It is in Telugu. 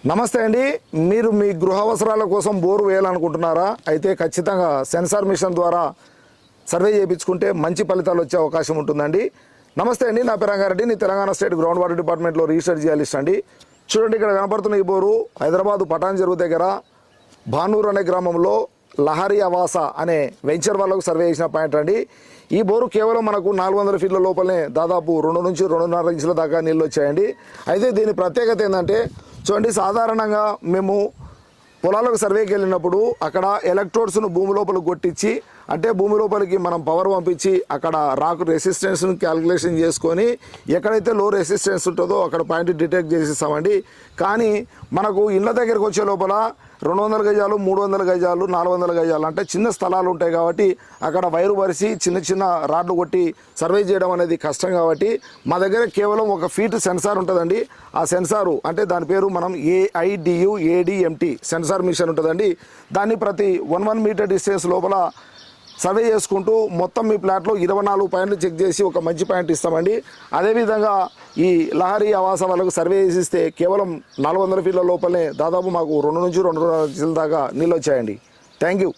నమస్తే అండి. మీరు మీ గృహ అవసరాల కోసం బోరు వేయాలనుకుంటున్నారా? అయితే ఖచ్చితంగా సెన్సార్ మిషన్ ద్వారా సర్వే చేయించుకుంటే మంచి ఫలితాలు వచ్చే అవకాశం ఉంటుందండి. నమస్తే అండి, నా పేరు రంగారెడ్డి. నేను తెలంగాణ స్టేట్ గ్రౌండ్ వాటర్ డిపార్ట్మెంట్లో రీసెర్చ్ చేయాలిస్ట్ అండి. చూడండి, ఇక్కడ కనపడుతున్న ఈ బోరు హైదరాబాదు పటాన్ చెరువు దగ్గర భానూర్ అనే గ్రామంలో లహరి ఆవాస అనే వెంచర్ వాళ్ళకు సర్వే చేసిన పాయింట్ అండి. ఈ బోరు కేవలం మనకు 400 ఫీట్ల లోపలనే దాదాపు 2 నుంచి 2.5 ఇంచుల దాకా నీళ్ళు వచ్చాయండి. అయితే దీని ప్రత్యేకత ఏంటంటే, చూడండి, సాధారణంగా మేము పొలాలకు సర్వేకి వెళ్ళినప్పుడు అక్కడ ఎలక్ట్రోడ్స్ను భూమి లోపలికి కొట్టించి, అంటే భూమి లోపలికి మనం పవర్ పంపించి అక్కడ రాకు రెసిస్టెన్స్ను క్యాలిక్యులేషన్ చేసుకొని ఎక్కడైతే లో రెసిస్టెన్స్ ఉంటుందో అక్కడ పాయింట్ డిటెక్ట్ చేసిస్తామండి. కానీ మనకు ఇళ్ళ దగ్గరికి వచ్చే లోపల 200 గజాలు, 300 గజాలు, 400 గజాలు అంటే చిన్న స్థలాలు ఉంటాయి కాబట్టి అక్కడ వైరు పరిచి చిన్న చిన్న రాడ్లు కొట్టి సర్వే చేయడం అనేది కష్టం. కాబట్టి మా దగ్గర కేవలం 1 ఫీట్ సెన్సార్ ఉంటుందండి. ఆ సెన్సారు అంటే దాని పేరు మనం AIDUADMT సెన్సార్ మిషన్ ఉంటుందండి. దాన్ని ప్రతి 1 మీటర్ డిస్టెన్స్ లోపల సర్వే చేసుకుంటూ మొత్తం మీ ప్లాట్లో 24 పాయింట్లు చెక్ చేసి ఒక మంచి పాయింట్ ఇస్తామండి. అదేవిధంగా ఈ లహరి ఆవాస వాళ్ళకు సర్వే చేసిస్తే కేవలం 400 ఫీట్ల లోపలనే దాదాపు మాకు 2 నుంచి 2.5 ఇంచుల దాకా నీళ్ళు వచ్చాయండి. Thank you.